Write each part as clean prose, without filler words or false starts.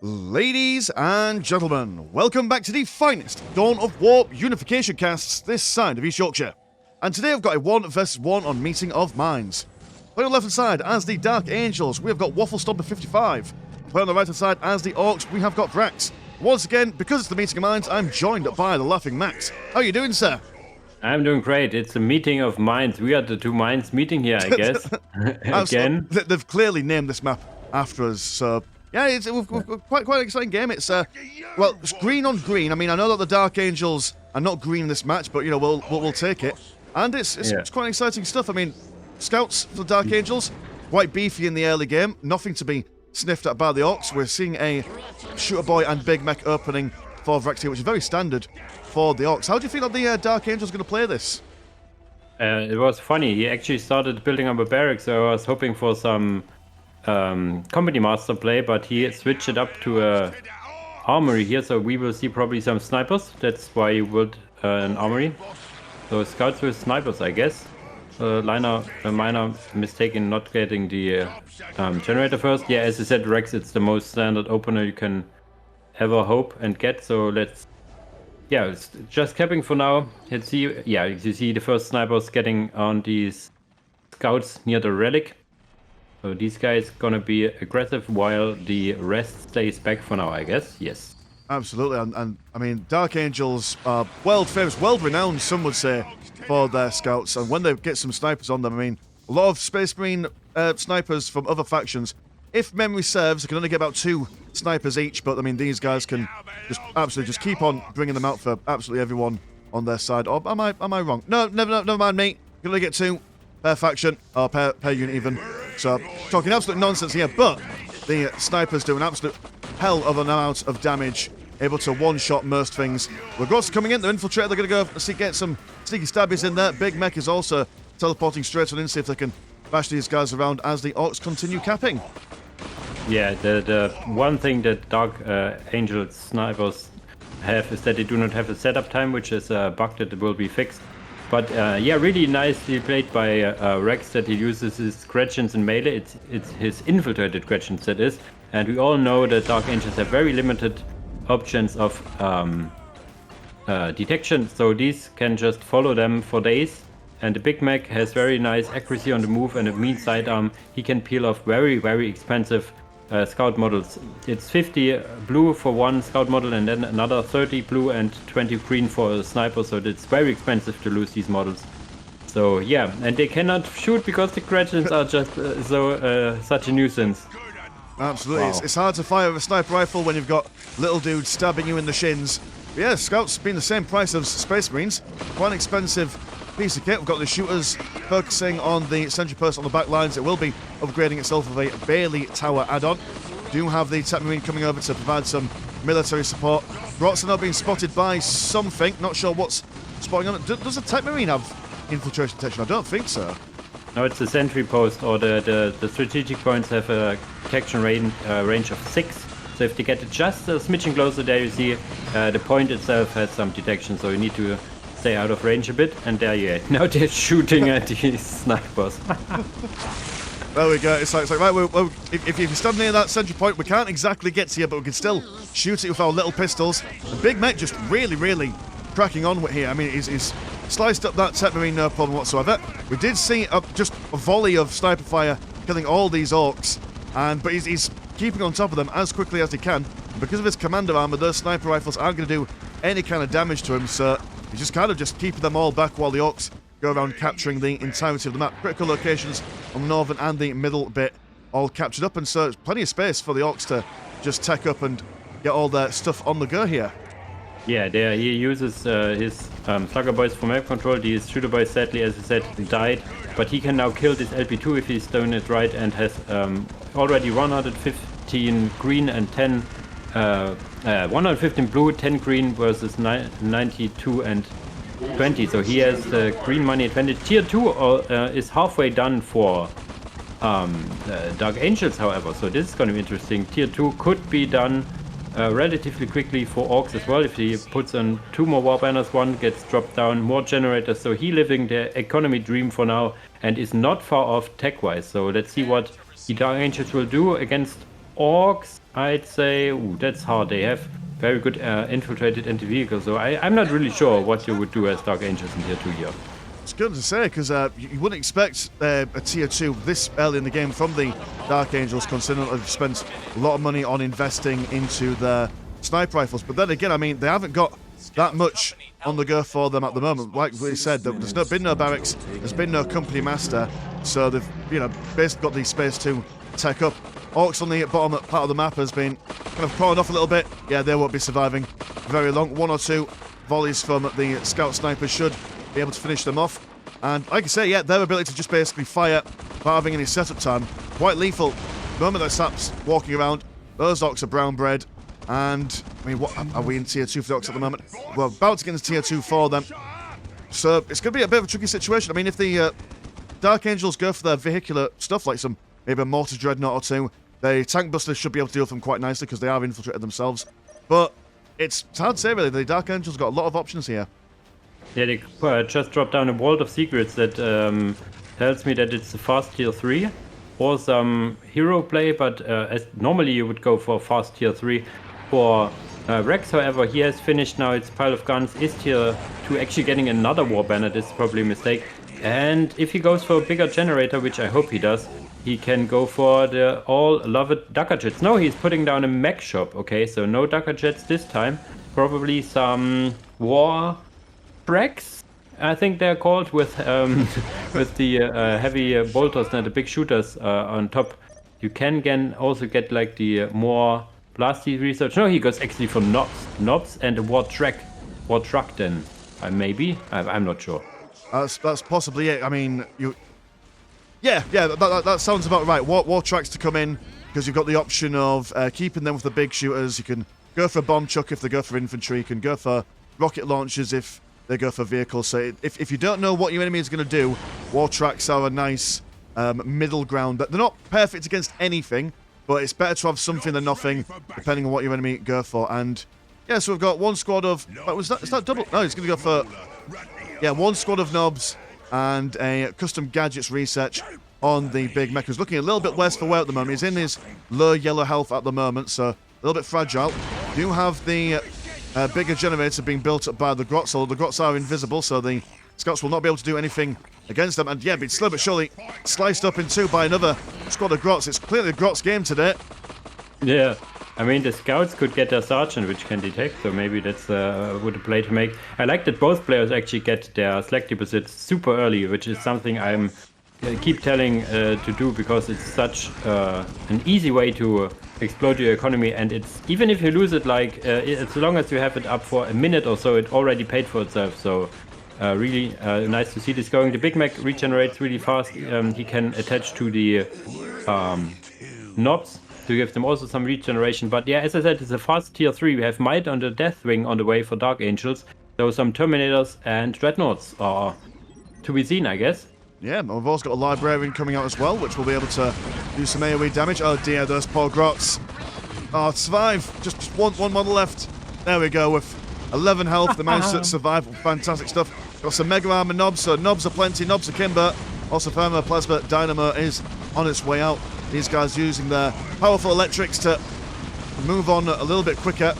Ladies and gentlemen, welcome back to the finest Dawn of War Unification casts this side of East Yorkshire. And today I've got a 1 vs 1 on Meeting of Minds. Playing on the left hand side as the Dark Angels, we have got Wafflestomper55. Playing on the right hand side as the Orks, we have got Vrax. Once again, because it's the Meeting of Minds, I'm joined by the Laughing Max. How are you doing, sir? I'm doing great. It's a meeting of minds. We are the two minds meeting here, I guess. Again. They've clearly named this map after us, so... Yeah, we've quite an exciting game. It's it's green on green. I mean, I know that the Dark Angels are not green in this match, but you know we'll take it. And it's quite exciting stuff. I mean, scouts for the Dark Angels, quite beefy in the early game. Nothing to be sniffed at by the Orks. We're seeing a Shooter Boy and Big Mech opening for Vrax here, which is very standard for the Orks. How do you feel that the Dark Angels are going to play this? It was funny. He actually started building up a barrack, so I was hoping for some company master play, but he switched it up to a armory here, so we will see probably some snipers. That's why he built an armory. So scouts with snipers, I guess. A minor mistake in not getting the generator first. Yeah, as I said, Rex, it's the most standard opener you can ever hope and get. So let's, it's just capping for now. Let's see. Yeah, you see the first snipers getting on these scouts near the relic. So these guys gonna be aggressive while the rest stays back for now, I guess. Yes. Absolutely, and I mean, Dark Angels are world famous, world renowned, some would say, for their scouts. And when they get some snipers on them, I mean, a lot of Space Marine snipers from other factions, if memory serves, they can only get about 2 snipers each. But I mean, these guys can just absolutely keep on bringing them out for absolutely everyone on their side. Or am I wrong? No, never mind, mate. You can only get 2 per faction or per unit even. So, talking absolute nonsense here, but the snipers do an absolute hell of an amount of damage, able to one-shot most things. The Grots are coming in, they're infiltrated, they're going to go get some sneaky stabbies in there. Big Mech is also teleporting straight on in, see if they can bash these guys around as the Orks continue capping. Yeah, the one thing that Dark Angel snipers have is that they do not have a setup time, which is a bug that will be fixed. But really nicely played by Rex that he uses his Gretchens in melee. It's his infiltrated Gretchens, that is. And we all know that Dark Angels have very limited options of detection, so these can just follow them for days. And the Big Mac has very nice accuracy on the move and a mean sidearm. He can peel off very, very expensive scout models. It's 50 blue for one scout model and then another 30 blue and 20 green for a sniper, so it's very expensive to lose these models. So yeah, and they cannot shoot because the Gretchens are just such a nuisance. Absolutely, Wow. It's hard to fire with a sniper rifle when you've got little dudes stabbing you in the shins. But yeah, scouts being the same price as Space Marines, quite an expensive piece of kit. We've got the shooters focusing on the sentry post on the back lines. It will be upgrading itself with a Bailey Tower add-on. Do have the Tech Marine coming over to provide some military support. Grots are now being spotted by something, not sure what's spotting on it. Does the Tech Marine have infiltration detection? I don't think so. No, it's the sentry post, or the strategic points have a detection range of 6. So if they get just a smidgen closer, there you see the point itself has some detection, so you need to stay out of range a bit, and there you are. Now they're shooting at these snipers. There we go. It's like right, if you stand near that sentry point, we can't exactly get to you, but we can still shoot it with our little pistols. The Big Mech just really cracking on with here. I mean, he's sliced up that Tech Marine, no problem whatsoever. We did see just a volley of sniper fire killing all these Orks, but he's keeping on top of them as quickly as he can. Because of his commander armor, those sniper rifles aren't going to do any kind of damage to him, so he's just kind of keeping them all back while the Orks go around capturing the entirety of the map. Critical locations on the northern and the middle bit all captured up, and so there's plenty of space for the Orks to just tech up and get all their stuff on the go here. Yeah, there he uses his Slugger Boys for map control. These Shooter Boys, sadly, as I said, died, but he can now kill this LP2 if he's doing it right, and has already 115 green and 10 115 blue, 10 green versus 92 and 20. So he has the green money advantage. Tier 2 is halfway done for Dark Angels, however. So this is going to be interesting. Tier 2 could be done relatively quickly for Orks as well. If he puts on 2 more war banners, 1 gets dropped down, more generators. So he living the economy dream for now and is not far off tech-wise. So let's see what the Dark Angels will do against Orks. I'd say, ooh, that's hard. They have very good infiltrated anti-vehicle, so I'm not really sure what you would do as Dark Angels in tier 2 here. It's good to say, because you wouldn't expect a tier 2 this early in the game from the Dark Angels, considering they've spent a lot of money on investing into their sniper rifles. But then again, I mean, they haven't got that much on the go for them at the moment. Like we said, there's been no barracks, there's been no company master, so they've, basically got the space to tech up. Orks on the bottom part of the map has been kind of crawling off a little bit. Yeah, they won't be surviving very long. 1 or 2 volleys from the scout snipers should be able to finish them off. And like I say, yeah, their ability to just basically fire without having any setup time, quite lethal. The moment that Sap's walking around, those Orks are brown bread. And, I mean, what are we in tier 2 for the Orks at the moment? We're about to get into tier 2 for them. So it's going to be a bit of a tricky situation. I mean, if the Dark Angels go for their vehicular stuff, like maybe a mortar dreadnought or 2, the tank busters should be able to deal with them quite nicely because they are infiltrated themselves. But it's hard to say, really. The Dark Angels got a lot of options here. Yeah, they just dropped down a vault of secrets that tells me that it's a fast tier 3 or some hero play, but as normally you would go for fast tier 3. For Vrax, however, he has finished now its pile of guns, is tier 2 actually getting another war banner. This is probably a mistake. And if he goes for a bigger generator, which I hope he does, he can go for the all-loved Ducker Jets. No, he's putting down a mech shop. Okay, so no Ducker Jets this time. Probably some war Vrax, I think they're called, with with the heavy bolters and the big shooters on top. You can also get like the more blasty research. No, he goes actually for knobs and a war truck then. Maybe I'm not sure. That's possibly it. I mean, that sounds about right. War tracks to come in because you've got the option of keeping them with the big shooters. You can go for a bomb chuck if they go for infantry. You can go for rocket launchers if they go for vehicles. So if you don't know what your enemy is going to do, war tracks are a nice middle ground. They're not perfect against anything, but it's better to have something than nothing, depending on what your enemy go for. And yeah, so we've got one squad of... is that double? No, he's going to go for... Yeah, one squad of knobs and a custom gadgets research on the big mech, who's looking a little bit worse for wear at the moment. He's in his low yellow health at the moment, so a little bit fragile. Do have the bigger generator being built up by the Grots, although the Grots are invisible, so the Scouts will not be able to do anything against them. And yeah, but slow but surely sliced up in 2 by another squad of Grots. It's clearly the Grots game today. Yeah, I mean, the Scouts could get their Sergeant, which can detect, so maybe that's would a play to make. I like that both players actually get their Slack deposits super early, which is something I'm keep telling to do, because it's such an easy way to explode your economy. And it's, even if you lose it, like as long as you have it up for a minute or so, it already paid for itself. So really nice to see this going. The Big Mac regenerates really fast. He can attach to the knobs to give them also some regeneration. But yeah, as I said, it's a fast tier 3. We have Might on the Deathwing on the way for Dark Angels. So some Terminators and Dreadnoughts are to be seen, I guess. Yeah, we've also got a Librarian coming out as well, which will be able to do some AoE damage. Oh dear, those poor Grots. Oh, survive. Just one model left. There we go, with 11 health. The managed to survive. Fantastic stuff. Got some Mega Armor knobs, so knobs are plenty. Knobs are Kimber. Also, Thermo Plasma Dynamo is on its way out. These guys using their powerful electrics to move on a little bit quicker.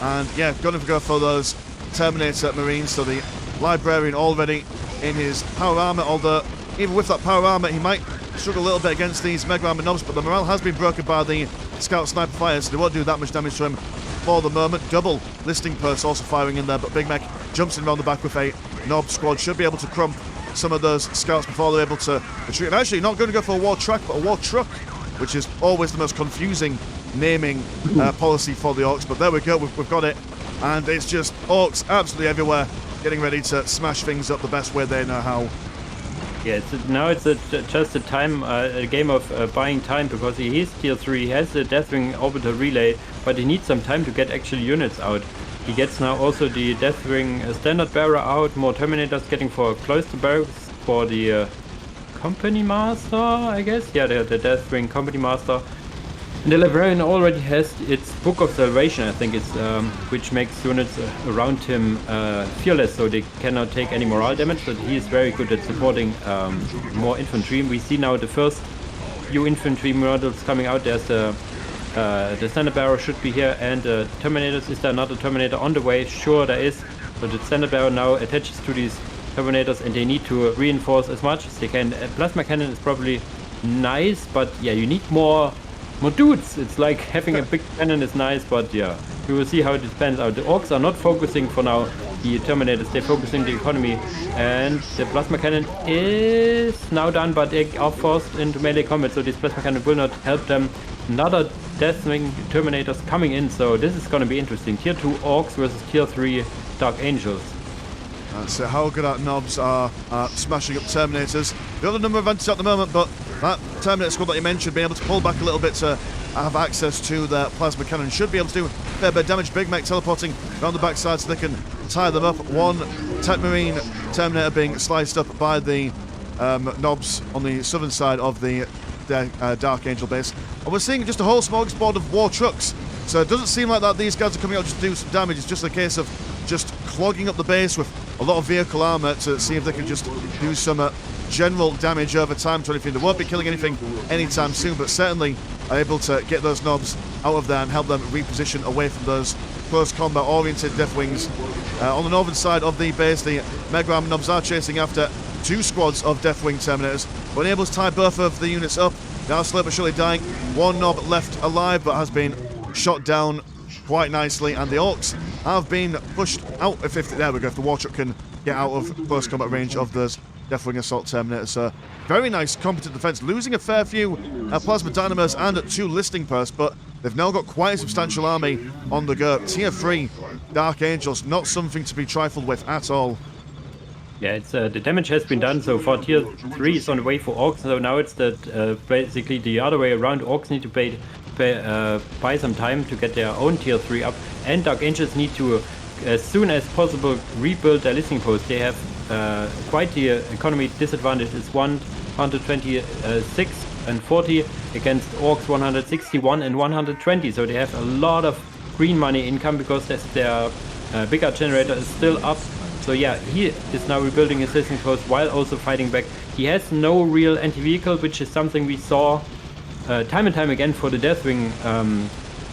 And yeah, going to go for those Terminator Marines. So the Librarian already in his power armor, although even with that power armor, he might struggle a little bit against these Mega Armor knobs, but the morale has been broken by the Scout Sniper fires, so they won't do that much damage to him for the moment. Double Listing Purse also firing in there, but Big Mac jumps in around the back with a knob squad. Should be able to crump some of those scouts before they're able to retreat. And actually, not going to go for a war truck, but a war truck, which is always the most confusing naming policy for the Orks. But there we go, we've got it. And it's just Orks absolutely everywhere, getting ready to smash things up the best way they know how. Yeah, now it's just a game of buying time, because he is tier 3, he has the Deathwing Orbital Relay, but he needs some time to get actual units out. He gets now also the Deathwing Standard Bearer out, more Terminators getting for close to barracks for the Company Master, I guess? Yeah, the Deathwing Company Master. And the Librarian already has its Book of Salvation, I think it's, which makes units around him fearless, so they cannot take any morale damage, but he is very good at supporting more infantry. We see now the first few infantry models coming out. There's the The standard barrel should be here, and Terminators. Is there another Terminator on the way? Sure, there is. So the standard barrel now attaches to these Terminators, and they need to reinforce as much as they can. Plasma cannon is probably nice, but yeah, you need more dudes. It's like having a big cannon is nice, but yeah, we will see how it pans out. The Orks are not focusing for now. The Terminators, they're focusing the economy, and the plasma cannon is now done, but they are forced into melee combat, so this plasma cannon will not help them. Another Deathwing Terminators coming in, so this is going to be interesting. Tier 2 Orks versus Tier 3 Dark Angels. So how good our knobs are smashing up Terminators. The other number of advantages at the moment, but that Terminator squad that you mentioned, being able to pull back a little bit to have access to their plasma cannon, should be able to do a fair bit of damage. Big Mech teleporting around the backside so they can tie them up. One Tech Marine Terminator being sliced up by the knobs on the southern side of the Dark Angel base. And we're seeing just a whole smorgasbord of war trucks. So it doesn't seem like that these guys are coming out just to do some damage. It's just a case of just clogging up the base with a lot of vehicle armor to see if they can just do some general damage over time to anything. They won't be killing anything anytime soon, but certainly are able to get those knobs out of there and help them reposition away from those close combat oriented Deathwings. On the northern side of the base, the Mega Arm knobs are chasing after two squads of Deathwing Terminators, but able to tie both of the units up. They are slowly but surely dying. One knob left alive, but has been shot down quite nicely, and the Orks have been pushed out. There we go, if the war truck can get out of close combat range of those Deathwing Assault Terminators. Very nice, competent defense, losing a fair few Plasma Dynamos and 2 Listing Posts, but they've now got quite a substantial army on the go. Tier 3 Dark Angels, not something to be trifled with at all. Yeah, it's the damage has been done so far. Tier 3 is on the way for Orks, so now it's that basically the other way around. Orks need to buy some time to get their own Tier 3 up, and Dark Angels need to, as soon as possible, rebuild their Listing Post. They have quite the economy disadvantage. It's 126 and 40 against Orks 161 and 120, so they have a lot of green money income because their bigger generator is still up. So yeah, he is now rebuilding his Listing Post while also fighting back. He has no real anti-vehicle, which is something we saw time and time again for the Deathwing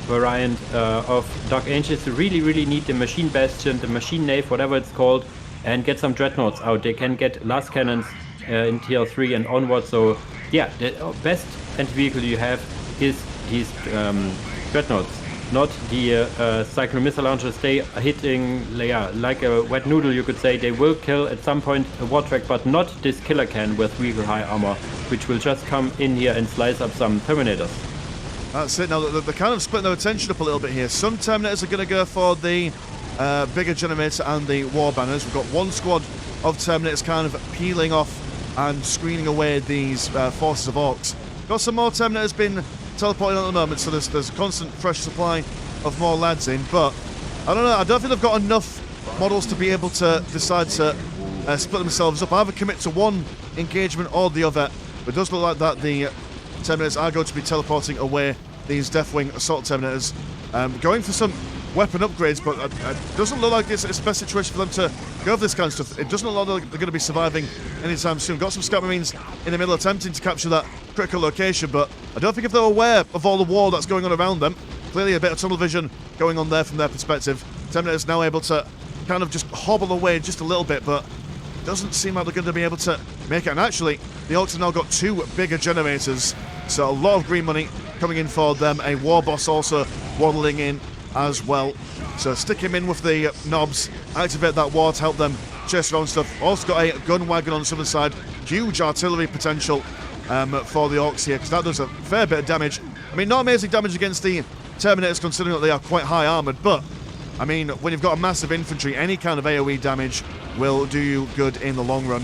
variant of Dark Angels. To really need the Machine Bastion, the Machine Nave, whatever it's called, and get some Dreadnoughts out. They can get last cannons in Tier 3 and onwards. So yeah, the best anti-vehicle you have is these Dreadnoughts, not the Cyclone Missile Launchers. They are hitting like a wet noodle, you could say. They will kill at some point a Wartrack, but not this Killer Can with vehicle high armor, which will just come in here and slice up some Terminators. That's it. Now they're kind of splitting their attention up a little bit here. Some Terminators are going to go for the bigger generator and the war banners. We've got one squad of Terminators kind of peeling off and screening away these forces of Orks. Got some more Terminators been teleporting at the moment, so there's a constant fresh supply of more lads in, but I don't know, I don't think they've got enough models to be able to decide to split themselves up. Either commit to one engagement or the other, but it does look like that the Terminators are going to be teleporting away these Deathwing Assault Terminators, going for some weapon upgrades, but it doesn't look like it's the best situation for them to go for this kind of stuff. It doesn't look like they're going to be surviving anytime soon. Got some Scout Marines in the middle attempting to capture that critical location, but I don't think if they're aware of all the war that's going on around them. Clearly a bit of tunnel vision going on there from their perspective. Terminators now able to kind of just hobble away just a little bit, but it doesn't seem like they're going to be able to make it. And actually, the Orks have now got 2 bigger generators, so a lot of green money coming in for them. A war boss also waddling in as well. So stick him in with the knobs, activate that war to help them chase around stuff. Also got a gun wagon on the southern side. Huge artillery potential for the Orks here, because that does a fair bit of damage. I mean, not amazing damage against the Terminators considering that they are quite high armoured, but I mean, when you've got a massive infantry, any kind of AoE damage will do you good in the long run.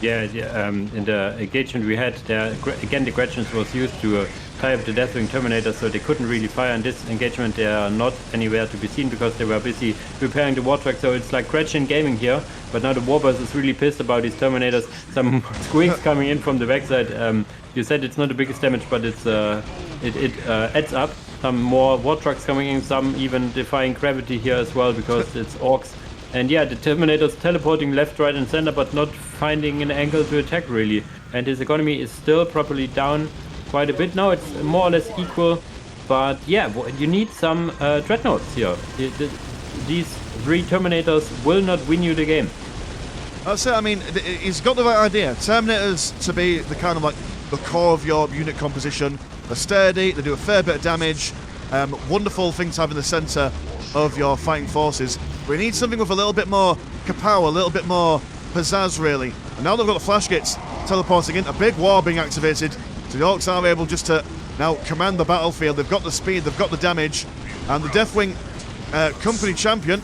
Yeah, in the engagement we had there, again, the Gretchens was used to tie up the Deathwing Terminator, so they couldn't really fire in this engagement. They are not anywhere to be seen because they were busy repairing the Wartrack, so it's like Gretchen gaming here. But now the Warboss is really pissed about these Terminators. Some squeaks coming in from the backside. You said it's not the biggest damage, but it's it adds up. Some more Wartracks coming in, some even defying gravity here as well because it's Orks. And yeah, the Terminator's teleporting left, right and center, but not finding an angle to attack really. And his economy is still properly down quite a bit now. It's more or less equal, but yeah, you need some dreadnoughts here. These 3 Terminators will not win you the game. That's it. I mean, he's got the right idea. Terminators to be the kind of like the core of your unit composition. They're sturdy, they do a fair bit of damage. Wonderful thing to have in the centre of your fighting forces. We need something with a little bit more kapow, a little bit more pizzazz, really. And now they've got the flash gates teleporting in, a big war being activated. So the Orks are able just to now command the battlefield. They've got the speed, they've got the damage. And the Deathwing company champion,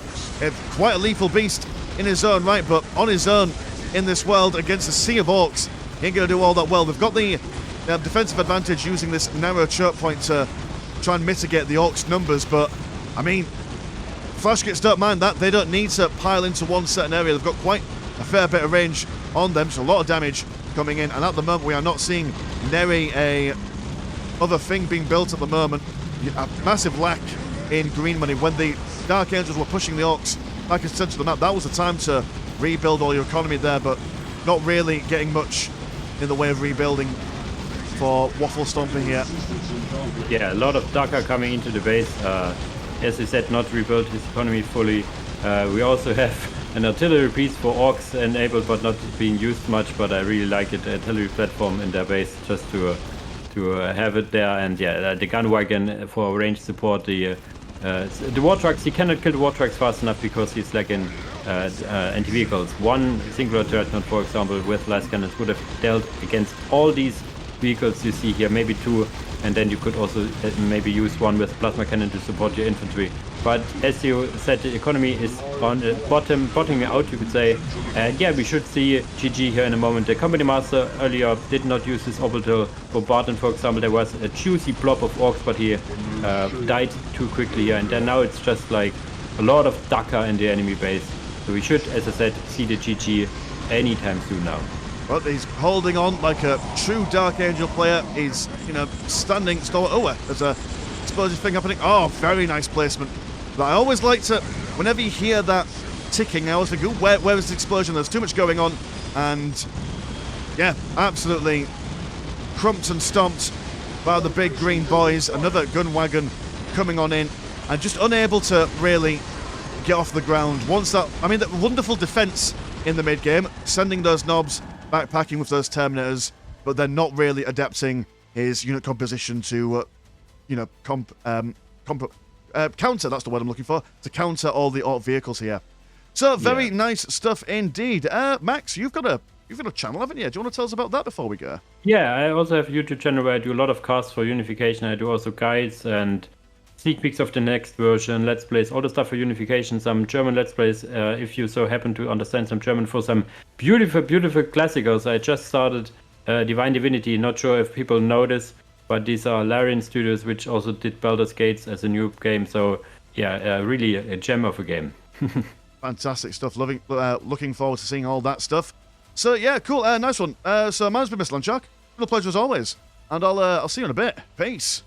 quite a lethal beast in his own right, but on his own in this world against a sea of Orks, he ain't going to do all that well. They've got the defensive advantage using this narrow choke point to try and mitigate the Orcs' numbers, but, I mean, flash gates don't mind that. They don't need to pile into one certain area. They've got quite a fair bit of range on them, so a lot of damage coming in, and at the moment we are not seeing nary a other thing being built at the moment. A massive lack in green money. When the Dark Angels were pushing the Orcs back into the centre of the map, that was the time to rebuild all your economy there, but not really getting much in the way of rebuilding for Wafflestomper here. Yeah, a lot of Daka coming into the base. As I said, not rebuild his economy fully. We also have an artillery piece for Orks enabled, but not being used much. But I really like it, artillery platform in their base, just to have it there. And yeah, the gun wagon for range support. The war trucks, he cannot kill the war trucks fast enough because he's lacking anti-vehicles. One singular dreadnought, for example, with last cannons would have dealt against all these vehicles you see here, maybe 2, and then you could also maybe use one with plasma cannon to support your infantry. But as you said, the economy is on the bottoming out, you could say. And yeah, we should see GG here in a moment. The company master earlier did not use his orbital bombardment, for example. There was a juicy blob of Orks, but he died too quickly here, and then now it's just like a lot of Daka in the enemy base. So we should, as I said, see the GG anytime soon now. Well, he's holding on like a true Dark Angel player. He's, standing stalwart. Oh, there's a explosive thing happening. Oh, very nice placement. But I always like to, whenever you hear that ticking, I always think, where is the explosion? There's too much going on. And, yeah, absolutely crumped and stomped by the big green boys. Another gun wagon coming on in. And just unable to really get off the ground. Once that, that wonderful defense in the mid-game, sending those knobs backpacking with those Terminators, but they're not really adapting his unit composition to, counter, that's the word I'm looking for, to counter all the Ork vehicles here. So, very nice stuff indeed. Max, you've got a channel, haven't you? Do you want to tell us about that before we go? Yeah, I also have a YouTube channel where I do a lot of casts for Unification. I do also guides and sneak peeks of the next version, let's plays, all the stuff for Unification, some German let's plays, if you so happen to understand some German, for some beautiful, beautiful classicals. I just started Divine Divinity, not sure if people know this, but these are Larian Studios, which also did Baldur's Gates as a new game, so yeah, really a gem of a game. Fantastic stuff, looking forward to seeing all that stuff. So yeah, cool, nice one. So mine's been Mr. Landshark, been a pleasure as always, and I'll see you in a bit. Peace.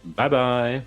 Bye-bye.